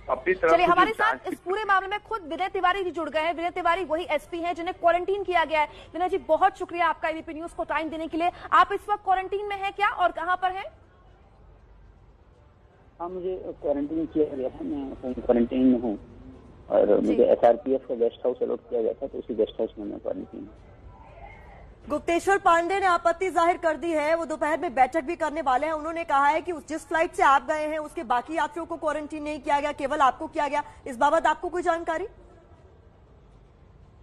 अपनी तरफ चलिए, से हमारे साथ इस पूरे मामले में खुद विनय तिवारी जी जुड़ गए हैं। विनय तिवारी वही एसपी हैं जिन्हें क्वारंटीन किया गया है। विनय जी, बहुत शुक्रिया आपका एबीपी न्यूज को टाइम देने के लिए। आप इस वक्त क्वारंटीन में हैं क्या, और कहां पर हैं? हाँ, मुझे क्वारंटीन किया गया है, मैं होम क्वारंटीन में हूँ और मुझे एसआरपीएफ का गेस्ट हाउस अलॉट किया गया था, तो उसी गेस्ट हाउस में मैं क्वारंटीन हूँ। गुप्तेश्वर पांडे ने आपत्ति जाहिर कर दी है। वो दोपहर में बैठक भी करने वाले हैं। उन्होंने कहा है कि जिस फ्लाइट से आप गए हैं उसके बाकी यात्रियों को क्वारंटीन नहीं किया गया, केवल आपको किया गया। इस बाबत आपको कोई जानकारी?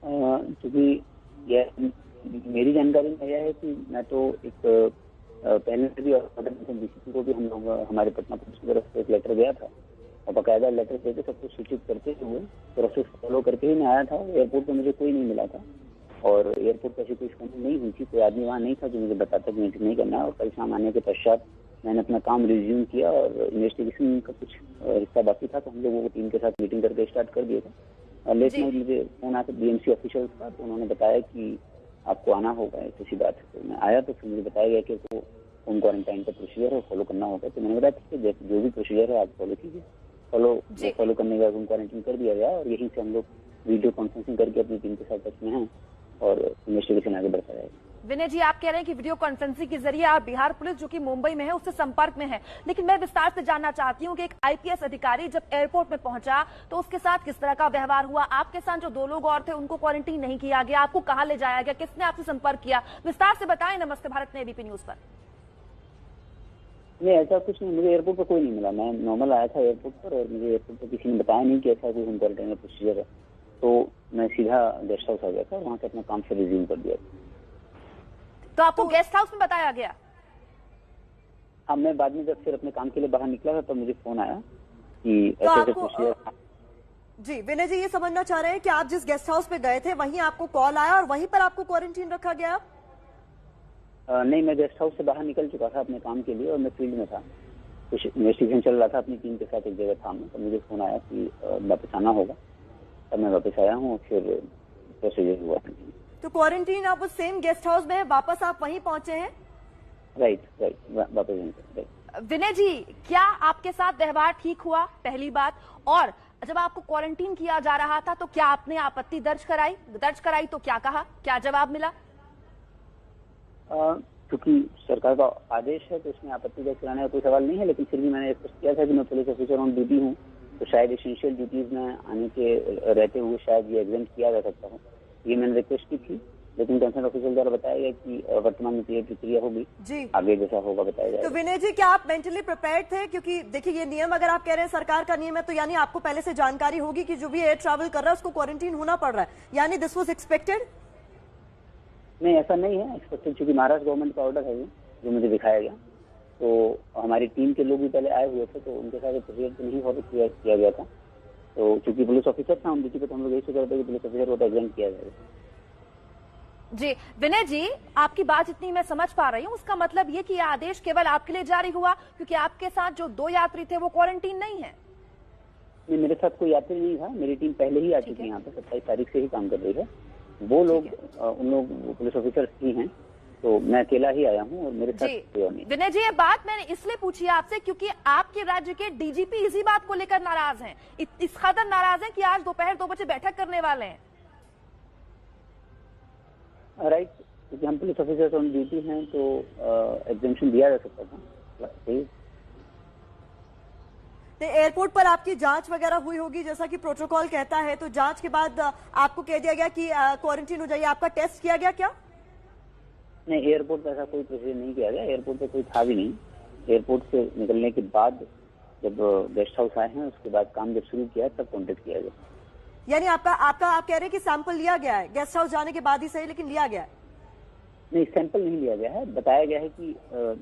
क्योंकि मेरी जानकारी में यह है कि मैं तो एक पहले से भी डीसीपी को भी हम लोग हमारे पटना पुलिस की तरफ से एक लेटर गया था और बाकायदा लेटर देकर सब कुछ सूचित करते हुए प्रोसेस फॉलो करके ही मैं आया था। एयरपोर्ट पर मुझे कोई नहीं मिला था और एयरपोर्ट पर ऐसी कोई स्कैनिंग नहीं हुई थी, कोई आदमी वहाँ नहीं था जो मुझे बताता कि मीटिंग नहीं करना है। और कल शाम आने के पश्चात मैंने अपना काम रिज्यूम किया और इन्वेस्टिगेशन का कुछ हिस्सा बाकी था, तो हम लोगों को टीम के साथ मीटिंग करके स्टार्ट कर दिया था। और लेट नाइट मुझे फोन आया था बीएमसी ऑफिशियल का, तो उन्होंने बताया कि आपको आना होगा, किसी बात है। तो मैं आया तो फिर मुझे बताया गया कि वो होम क्वारंटाइन का प्रोसीजर है, फॉलो करना होगा। तो मैंने बताया ठीक है, जो भी प्रोसीजर है आप फॉलो कीजिए। फॉलो करने के बाद होम क्वारंटाइन कर दिया गया और यहीं से हम लोग वीडियो कॉन्फ्रेंसिंग करके अपनी टीम के साथ टच में हैं और इन्वेस्टिगेशन आगे बढ़ता रहेगा। विनय जी, आप कह रहे हैं कि वीडियो कॉन्फ्रेंसिंग के जरिए आप बिहार पुलिस जो कि मुंबई में है उससे संपर्क में है, लेकिन मैं विस्तार से जानना चाहती हूं कि एक आईपीएस अधिकारी जब एयरपोर्ट में पहुंचा तो उसके साथ किस तरह का व्यवहार हुआ? आपके साथ जो 2 लोग और थे उनको क्वारंटीन नहीं किया गया, आपको कहां ले जाया गया, किसने आपसे संपर्क किया? विस्तार से बताएं। नमस्ते भारत में एबीपी न्यूज पर। नहीं, ऐसा कुछ नहीं, मुझे एयरपोर्ट पर कोई नहीं मिला। मैं नॉर्मल आया था एयरपोर्ट पर और मुझे एयरपोर्ट पर किसी ने बताया नहीं कि ऐसा कोई होम क्वारंटाइन का प्रोसीजर है, तो मैं सीधा गेस्ट हाउस आ गया था, वहां से अपना काम से रिज्यूम कर दिया था। तो आपको गेस्ट हाउस में बताया गया? हाँ, मैं बाद में जब फिर अपने काम के लिए बाहर निकला था तो मुझे फोन आया कि ऐसे प्रोसीजर। जी विनय जी, ये समझना चाह रहे हैं कि आप जिस गेस्ट हाउस पे गए थे वहीं आपको कॉल आया और वहीं पर आपको क्वारंटीन रखा गया? नहीं, मैं गेस्ट हाउस से बाहर निकल चुका था अपने काम के लिए और मैं फील्ड में था, कुछ इन्वेस्टिगेशन चल रहा था अपनी टीम के साथ एक जगह था मैं, तो मुझे फोन आया कि वापस आना होगा। तब मैं वापस आया हूँ, फिर प्रोसीजर हुआ। तो क्वारंटीन आप उस सेम गेस्ट हाउस में वापस आप वहीं पहुंचे हैं? राइट, वापस। विनय जी, क्या आपके साथ व्यवहार ठीक हुआ, पहली बात? और जब आपको क्वारंटीन किया जा रहा था तो क्या आपने आपत्ति दर्ज कराई तो क्या कहा, क्या जवाब मिला? क्योंकि सरकार का आदेश है तो इसमें आपत्ति दर्ज कराने का कोई सवाल नहीं है, लेकिन फिर भी मैंने स्पष्ट किया था कि मैं पुलिस ऑफिसर ऑन ड्यूटी हूँ, तो शायद एसेंशियल ड्यूटीज में आने के रहते हुए शायद ये एग्जेम्प्ट किया जा सकता है। ये मैंने रिक्वेस्ट की थी, लेकिन कंसर्न ऑफिसर द्वारा बताया गया कि वर्तमान में ये प्रक्रिया होगी, आगे जैसा होगा बताया जाएगा। तो विनय जी, क्या आप मेंटली प्रिपेयर्ड थे? क्योंकि देखिए, ये नियम अगर आप कह रहे हैं सरकार का नियम है तो यानी आपको पहले से जानकारी होगी कि जो भी एयर ट्रैवल कर रहा है उसको क्वारंटीन होना पड़ रहा है, यानी दिस वाज एक्सपेक्टेड? नहीं, ऐसा नहीं है एक्सपेक्टेड, क्योंकि महाराष्ट्र गवर्नमेंट का ऑर्डर है ये जो मुझे दिखाया गया। तो हमारी टीम के लोग भी पहले आए हुए थे, तो उनके साथ प्रोसीजर तो नहीं फॉलो किया गया था। तो क्योंकि पुलिस ऑफिसर था हम ड्यूटी पे, तो हम लोग यही सोच रहे थे कि पुलिस ऑफिसर को एग्जेम्प्ट किया जाएगा। जी विनय जी, आपकी बात जितनी मैं समझ पा रही हूँ उसका मतलब ये कि यह आदेश केवल आपके लिए जारी हुआ क्योंकि आपके साथ जो 2 यात्री थे वो क्वारंटीन नहीं है? नहीं, मेरे साथ कोई यात्री नहीं था, मेरी टीम पहले ही आ चुकी है यहाँ पे, 27 तारीख से ही काम कर रही है। वो लोग उन लोग पुलिस ऑफिसर ही हैं, तो मैं अकेला ही आया हूँ और मेरे साथ कोई और नहीं। विनय जी, ये बात मैंने इसलिए पूछी आपसे क्योंकि आपके राज्य के डीजीपी इसी बात को लेकर नाराज हैं, इस खातर नाराज हैं कि आज दोपहर 2 बजे बैठक करने वाले हैं। राइट, क्योंकि हम पुलिस ऑफिसर्स ऑन ड्यूटी हैं तो एग्जेम्पशन दिया जा सकता था। तो एयरपोर्ट पर आपकी जांच वगैरह हुई होगी जैसा कि प्रोटोकॉल कहता है, तो जांच के बाद आपको कह दिया गया कि क्वारंटीन हो जाइए, आपका टेस्ट किया गया क्या? नहीं, एयरपोर्ट पर ऐसा कोई प्रोसीजर नहीं किया गया, एयरपोर्ट पर कोई था भी नहीं। एयरपोर्ट से निकलने के बाद जब गेस्ट हाउस आए हैं उसके बाद काम जब शुरू किया तब कॉन्टेक्ट किया गया। यानी आप कह रहे हैं कि सैंपल लिया गया है गेस्ट हाउस जाने के बाद ही सही, लेकिन लिया गया है? नहीं, सैंपल नहीं लिया गया है, बताया गया है कि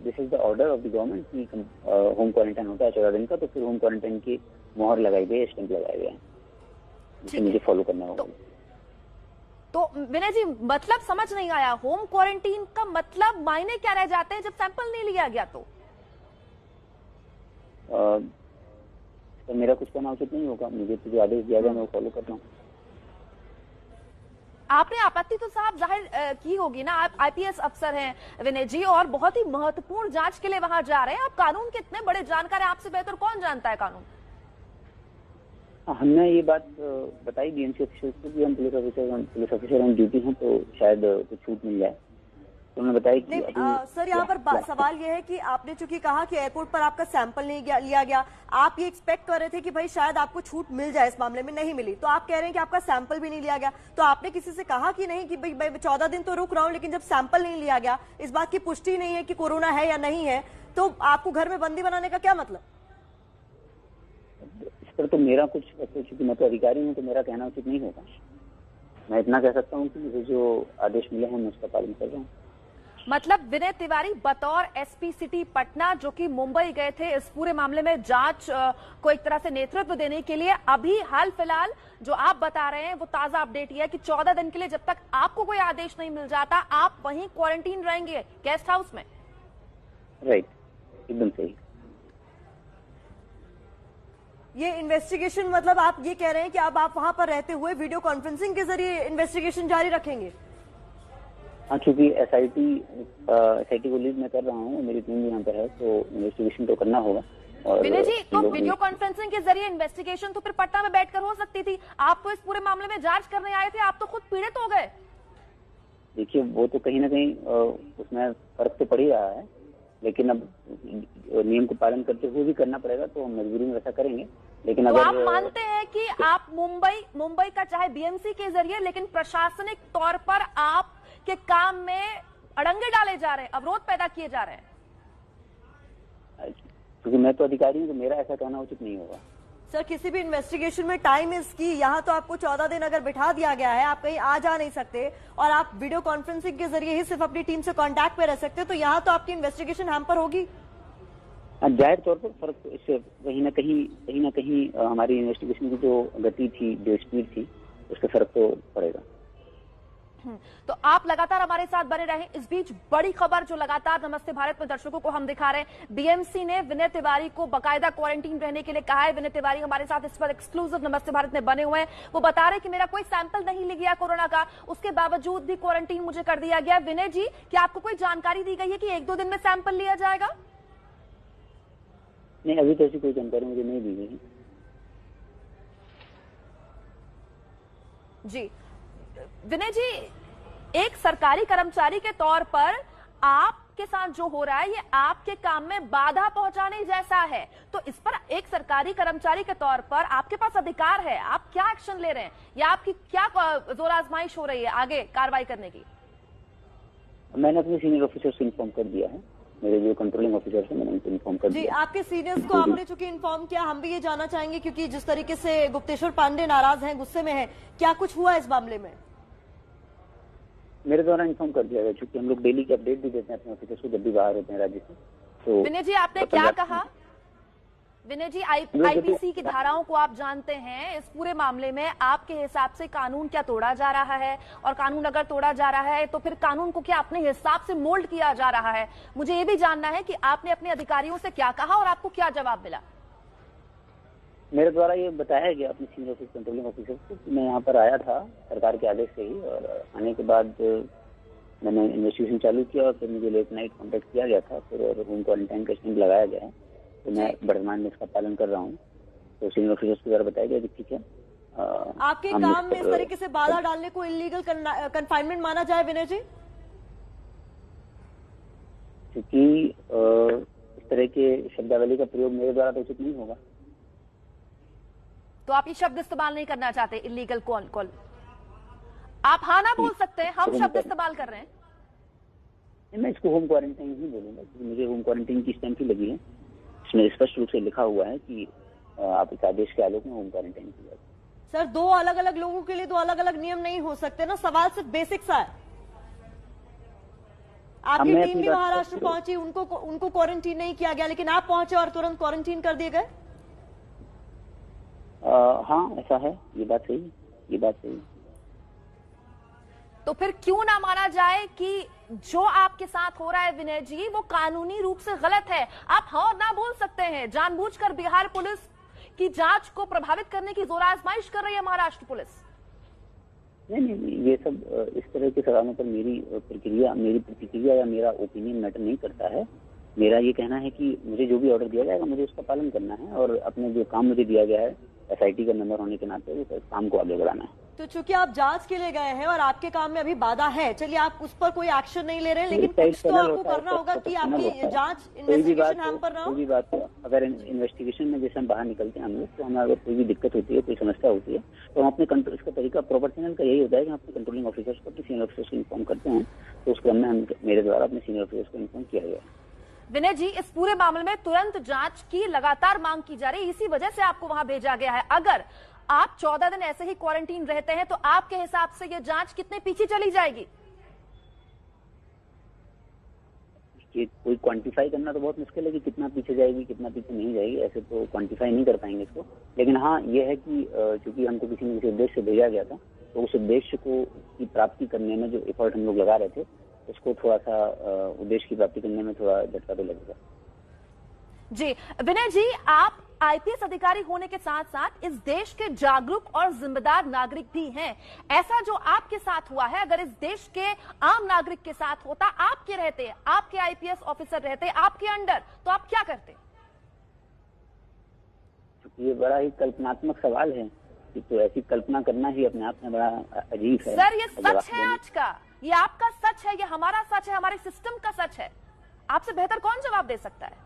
this is the order of the government कि होम क्वारंटाइन होता है 14 दिन का, तो फिर होम क्वारंटाइन की मोहर लगाई गई, स्टैंप लगाया गया है, जिसे मुझे फॉलो करना होगा। तो विनय जी, मतलब समझ नहीं आया, होम क्वारंटीन का मतलब मायने क्या रह जाते हैं जब सैंपल नहीं लिया गया? तो मेरा कुछ कहना उचित नहीं होगा, मुझे तो जो आदेश दिया गया मैं वो फॉलो करता हूँ। आपने आपत्ति तो साहब जाहिर की होगी ना, आप आईपीएस अफसर हैं विनय जी, और बहुत ही महत्वपूर्ण जांच के लिए वहां जा रहे हैं, आप कानून के इतने बड़े जानकार हैं, आपसे बेहतर कौन जानता है कानून? हमने ये बात बताई बीएमसी ऑफिसर्स को कि हम पुलिस ऑफिसर ऑन ड्यूटी हैं, तो शायद कुछ छूट मिल जाए। तो उन्होंने बताया कि सर यहाँ पर सवाल यह है कि आपने चूंकि कहा कि एयरपोर्ट पर आपका सैंपल नहीं लिया गया, आप ये एक्सपेक्ट कर रहे थे कि भाई शायद आपको छूट मिल जाए, इस मामले में नहीं मिली, तो आप कह रहे हैं कि आपका सैंपल भी नहीं लिया गया। तो आपने किसी से कहा कि नहीं कि भाई 14 दिन तो रुक रहा हूँ, लेकिन जब सैंपल नहीं लिया गया, इस बात की पुष्टि नहीं है कि कोरोना है या नहीं है, तो आपको घर में बंदी बनाने का क्या मतलब? इस पर तो मेरा कुछ, क्योंकि मैं तो अधिकारी हूँ, तो मेरा कहना उचित नहीं होगा। मैं इतना कह सकता हूँ कि मुझे जो आदेश मिले हैं मैं उसका पालन कर रहा हूँ। मतलब विनय तिवारी बतौर एसपी सिटी पटना जो कि मुंबई गए थे इस पूरे मामले में जांच को एक तरह से नेतृत्व देने के लिए, अभी हाल फिलहाल जो आप बता रहे हैं वो ताजा अपडेट ये है कि 14 दिन के लिए जब तक आपको कोई आदेश नहीं मिल जाता आप वहीं क्वारंटीन रहेंगे गेस्ट हाउस में। राइट, एकदम सही। ये इन्वेस्टिगेशन मतलब आप ये कह रहे हैं कि अब आप वहां पर रहते हुए वीडियो कॉन्फ्रेंसिंग के जरिए इन्वेस्टिगेशन जारी रखेंगे? हाँ, क्योंकि एसआईटी को लीड मैं कर रहा हूँ, मेरी टीम भी यहाँ पर है, तो इन्वेस्टिगेशन तो करना होगा। और विनय जी, तो वीडियो कॉन्फ्रेंसिंग के जरिए इन्वेस्टिगेशन तो फिर पटना में बैठकर हो सकती थी। आप तो इस पूरे मामले में जांच करने आए थे, आप तो खुद पीड़ित हो गए। देखिए, वो तो कहीं ना कहीं उसमें फर्क तो पड़ ही रहा है, लेकिन अब नियम को पालन करते हुए भी करना पड़ेगा, तो हम मजबूरी में वैसा करेंगे। लेकिन तो अगर आप मानते हैं कि आप मुंबई का चाहे बीएमसी के जरिए, लेकिन प्रशासनिक तौर पर आप के काम में अड़ंगे डाले जा रहे हैं, अवरोध पैदा किए जा रहे हैं? क्योंकि मैं तो अधिकारी हूँ, तो मेरा ऐसा कहना उचित नहीं होगा। सर, किसी भी इन्वेस्टिगेशन में टाइम इज की। यहाँ तो आपको 14 दिन अगर बिठा दिया गया है, आप कहीं आ जा नहीं सकते और आप वीडियो कॉन्फ्रेंसिंग के जरिए ही सिर्फ अपनी टीम से कांटेक्ट पे रह सकते हैं, तो यहाँ तो आपकी इन्वेस्टिगेशन हैम्पर होगी। जाहिर तौर पर फर्क इससे कहीं ना कहीं हमारी इन्वेस्टिगेशन की जो गति थी, जो स्पीड थी, उसका फर्क तो पड़ेगा। तो आप लगातार हमारे साथ बने रहें। इस बीच बड़ी खबर जो लगातार नमस्ते भारत में दर्शकों को हम दिखा रहे हैं, बीएमसी ने विनय तिवारी को बाकायदा क्वारंटीन रहने के लिए कहा है। विनय तिवारी हमारे साथ इस पर एक्सक्लूसिव नमस्ते भारत में बने हुए हैं। वो बता रहे कि मेरा कोई सैंपल नहीं लिया गया कोरोना का, उसके बावजूद भी क्वारंटीन मुझे कर दिया गया। विनय जी, क्या आपको कोई जानकारी दी गई है कि 1-2 दिन में सैंपल लिया जाएगा? नहीं, अभी तो ऐसी कोई जानकारी मुझे नहीं दी गई। जी विनय जी, एक सरकारी कर्मचारी के तौर पर आपके साथ जो हो रहा है ये आपके काम में बाधा पहुंचाने जैसा है, तो इस पर एक सरकारी कर्मचारी के तौर पर आपके पास अधिकार है, आप क्या एक्शन ले रहे हैं या आपकी क्या जोर आजमाइश हो रही है आगे कार्रवाई करने की? मैंने अपने सीनियर ऑफिसर से इन्फॉर्म कर दिया है, मेरे जो कंट्रोलिंग ऑफिसर है मैंने उनको इन्फॉर्म कर दिया। जी, आपके सीनियर्स को आपने चूंकि इन्फॉर्म किया, हम भी ये जानना चाहेंगे क्योंकि जिस तरीके से गुप्तेश्वर पांडे नाराज हैं, गुस्से में हैं, क्या कुछ हुआ इस मामले में? मेरे द्वारा इन्फॉर्म कर दिया गया, चूंकि हम लोग डेली की अपडेट भी देते हैं अपने ऑफिसर्स को जब भी बाहर होते हैं राज्य से। तो विनय जी, आपने क्या कहा? विनय जी, आईपीसी की धाराओं को आप जानते हैं, इस पूरे मामले में आपके हिसाब से कानून क्या तोड़ा जा रहा है, और कानून अगर तोड़ा जा रहा है तो फिर कानून को क्या अपने हिसाब से मोल्ड किया जा रहा है? मुझे ये भी जानना है कि आपने अपने अधिकारियों से क्या कहा और आपको क्या जवाब मिला? मेरे द्वारा ये बताया गया अपने सीनियर ऑफिस कंट्रोलिंग ऑफिसर को कि मैं यहाँ पर आया था सरकार के आदेश से ही, और आने के बाद मैंने इन्वेस्टिगेशन चालू किया और फिर मुझे लेट नाइट कॉन्टेक्ट किया गया था, फिर और होम क्वारंटाइन का स्टैंप लगाया गया है, तो मैं वर्तमान में इसका पालन कर रहा हूँ। तो सीनियर ऑफिसर्स के द्वारा बताया गया कि ठीक है। आपके काम में इस तरीके से बाधा डालने को इलीगल कन्फाइनमेंट माना जाए विनय जी? क्योंकि इस तरह के शब्दावली का प्रयोग मेरे द्वारा तो उचित नहीं होगा। तो आप ये शब्द इस्तेमाल नहीं करना चाहते, इलीगल कॉल? आप हाँ ना बोल सकते हैं, हम शब्द इस्तेमाल कर रहे हैं। मैं इसको होम क्वारंटाइन ही बोलूंगा, क्योंकि मुझे होम क्वारंटाइन की स्टैंप ही लगी है, इसमें स्पष्ट रूप से लिखा हुआ है कि आप इस आदेश के आलोक में होम क्वारंटाइन की जाए। सर, 2 अलग अलग लोगों के लिए 2 अलग अलग नियम नहीं हो सकते ना, सवाल सिर्फ बेसिक सा है। आपकी टीम भी महाराष्ट्र पहुंची, उनको क्वारंटीन नहीं किया गया, लेकिन आप पहुंचे और तुरंत क्वारंटीन कर दिए गए। हाँ, ऐसा है, ये बात सही। तो फिर क्यों ना माना जाए कि जो आपके साथ हो रहा है विनय जी, वो कानूनी रूप से गलत है? आप हाँ ना बोल सकते हैं। जानबूझकर बिहार पुलिस की जांच को प्रभावित करने की जोर आजमाइश कर रही है महाराष्ट्र पुलिस। नहीं, ये सब इस तरह के सवालों पर मेरी प्रतिक्रिया या मेरा ओपिनियन मैटर नहीं करता है। मेरा ये कहना है कि मुझे जो भी ऑर्डर दिया जाएगा मुझे उसका पालन करना है, और अपने जो काम मुझे दिया गया है SIT का मेंबर होने के नाते वो काम को आगे बढ़ाना है। तो चूंकि आप जांच के लिए गए हैं और आपके काम में अभी बाधा है, चलिए आप उस पर कोई एक्शन नहीं ले रहे हैं, लेकिन कुछ तो आपको करना होगा कि आपकी जांच इन्वेस्टिगेशन हैम्पर ना हो। कोई भी बात अगर इन्वेस्टिगेशन में जैसे हम बाहर निकलते हैं हम लोग, तो हमें अगर कोई भी दिक्कत होती है, कोई समस्या होती है, तो हम अपने कंट्रोल, इसका तरीका प्रोपोर्शनल का यही होता है कि हम अपने कंट्रोलिंग ऑफिसर्स को, अपने सीनियर ऑफिसर्स को इन्फॉर्म करते हैं। तो उस क्रम में हम मेरे द्वारा अपने सीनियर ऑफिसर्स को इन्फॉर्म किया गया है। विनय जी, इस पूरे मामले में तुरंत जांच की लगातार मांग की जा रही है, इसी वजह से आपको वहां भेजा गया है। अगर आप 14 दिन ऐसे ही क्वारंटीन रहते हैं तो आपके हिसाब से ये जांच कितने पीछे चली जाएगी? कि कोई क्वांटिफाई करना तो बहुत मुश्किल है कि कितना पीछे जाएगी, कितना पीछे नहीं जाएगी, ऐसे तो क्वांटिफाई नहीं कर पाएंगे इसको। लेकिन हाँ, ये है कि चूंकि हमको किसी न किसी उद्देश्य से भेजा गया था, तो उस उद्देश्य को की प्राप्ति करने में जो एफर्ट हम लोग लगा रहे थे, उसको थोड़ा सा उद्देश्य की प्राप्ति करने में थोड़ा झटका तो लगेगा। जी विनय जी, आप IPS अधिकारी होने के साथ साथ इस देश के जागरूक और जिम्मेदार नागरिक भी हैं। ऐसा जो आपके साथ हुआ है, अगर इस देश के आम नागरिक के साथ होता, आपके रहते, आपके IPS ऑफिसर रहते आपके अंडर, तो आप क्या करते? ये बड़ा ही कल्पनात्मक सवाल है कि तो ऐसी कल्पना करना ही अपने आप में बड़ा अजीब है। सर, ये सच है आज का, ये आपका सच है, ये हमारा सच है, हमारे सिस्टम का सच है। आपसे बेहतर कौन जवाब दे सकता है?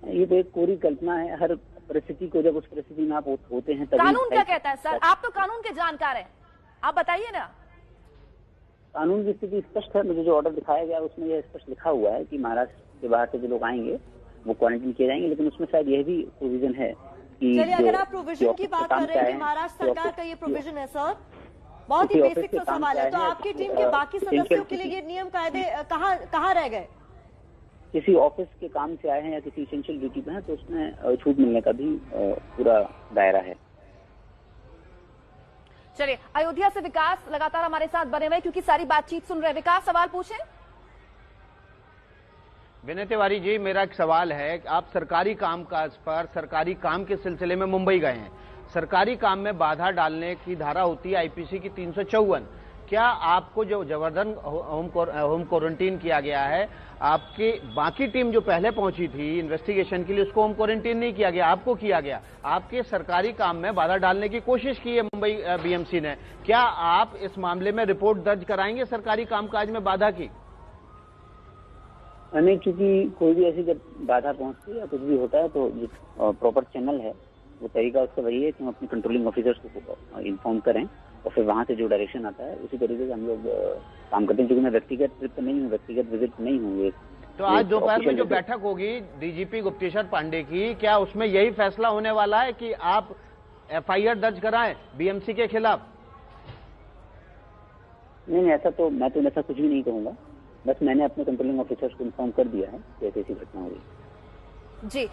ये तो एक कोरी कल्पना है। हर परिस्थिति को, जब उस परिस्थिति में आप होते हैं, कानून क्या कहता है सर? आप तो कानून के जानकार हैं, आप बताइए ना। कानून की स्थिति स्पष्ट है। मुझे जो ऑर्डर दिखाया गया उसमें यह स्पष्ट लिखा हुआ है कि महाराष्ट्र के बाहर से जो लोग आएंगे वो क्वारंटीन किए जाएंगे। लेकिन उसमें शायद यह भी प्रोविजन है कि चलिए, अगर आप प्रोविजन की बात कर रहे हैं कि महाराष्ट्र सरकार का ये प्रोविजन है सर, बहुत ही बेसिक सा सवाल है, तो आपकी टीम के बाकी सदस्यों के लिए ये नियम कायदे कहाँ रह गए? किसी ऑफिस के काम से आए हैं या किसी इसेंशियल ड्यूटी पे हैं, तो उसमें छूट मिलने का भी पूरा दायरा है। चलिए, अयोध्या से विकास लगातार हमारे साथ बने हुए क्योंकि सारी बातचीत सुन रहे हैं। विकास, सवाल पूछें। विनय तिवारी जी, मेरा एक सवाल है, आप सरकारी कामकाज पर, सरकारी काम के सिलसिले में मुंबई गए हैं। सरकारी काम में बाधा डालने की धारा होती है IPC की 354। क्या आपको जो जबरदस्त होम क्वारंटीन किया गया है, आपकी बाकी टीम जो पहले पहुंची थी इन्वेस्टिगेशन के लिए, उसको होम क्वारंटीन नहीं किया गया, आपको किया गया? आपके सरकारी काम में बाधा डालने की कोशिश की है मुंबई BMC ने। क्या आप इस मामले में रिपोर्ट दर्ज कराएंगे सरकारी कामकाज में बाधा की? नहीं, क्योंकि कोई भी ऐसी जब बाधा पहुंचती है या कुछ भी होता है, तो जो प्रॉपर चैनल है, वो तरीका उसका वही है कि हम अपने कंट्रोलिंग ऑफिसर्स को इन्फॉर्म करें और फिर वहां से जो डायरेक्शन आता है उसी तरीके से हम लोग काम करते हैं। क्योंकि मैं व्यक्तिगत ट्रिप नहीं हूँ, व्यक्तिगत विजिट नहीं हूँ। तो आज दोपहर में जो बैठक होगी DGP गुप्तेश्वर पांडे की, क्या उसमें यही फैसला होने वाला है कि आप FIR दर्ज कराएं BMC के खिलाफ? नहीं, ऐसा तो मैं तो ऐसा कुछ भी नहीं कहूंगा। बस मैंने अपने कंट्रोलिंग ऑफिसर्स को इन्फॉर्म कर दिया है कि ऐसी घटना हुई। जी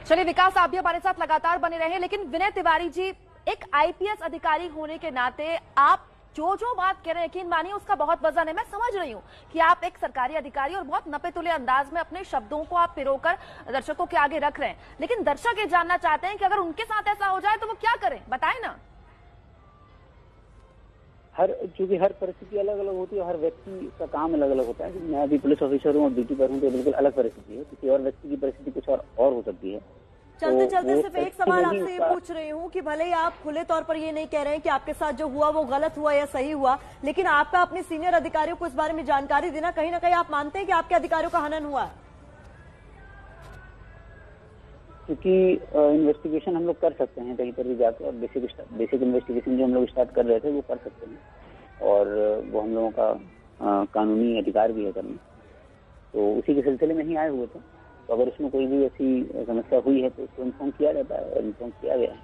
चलिए विकास, आप भी हमारे साथ लगातार बने रहे। लेकिन विनय तिवारी जी, एक IPS अधिकारी होने के नाते आप जो बात कह रहे हैं, यकीन मानिए उसका बहुत वजन है। मैं समझ रही हूँ कि आप एक सरकारी अधिकारी और बहुत नपे तुले अंदाज में अपने शब्दों को आप पिरोकर दर्शकों के आगे रख रहे हैं, लेकिन दर्शक ये जानना चाहते हैं कि अगर उनके साथ ऐसा हो जाए तो वो क्या करें, बताएं ना। चूंकि हर परिस्थिति अलग अलग होती है, हर व्यक्ति का काम अलग अलग होता है। मैं अभी पुलिस ऑफिसर हूँ और ड्यूटी पर हूँ, तो बिल्कुल अलग परिस्थिति है। किसी और व्यक्ति की परिस्थिति कुछ और हो सकती है। चलते चलते सिर्फ एक सवाल आपसे ये पूछ रही हूँ कि भले ही आप खुले तौर पर ये नहीं कह रहे हैं कि आपके साथ जो हुआ वो गलत हुआ या सही हुआ, लेकिन आपका अपने सीनियर अधिकारियों को इस बारे में जानकारी देना, कहीं ना कहीं आप मानते हैं कि आपके अधिकारियों का हनन हुआ है? क्योंकि इन्वेस्टिगेशन हम लोग कर सकते हैं कहीं पर भी जाकर, और बेसिक इन्वेस्टिगेशन जो हम लोग स्टार्ट कर रहे थे वो कर सकते हैं, और वो हम लोगों का कानूनी अधिकार भी है करना। तो उसी के सिलसिले में ही आए हुए थे। तो अगर उसमें कोई भी ऐसी समस्या हुई है तो उसको इन्फॉर्म किया जाता है और इन्फॉर्म किया गया है।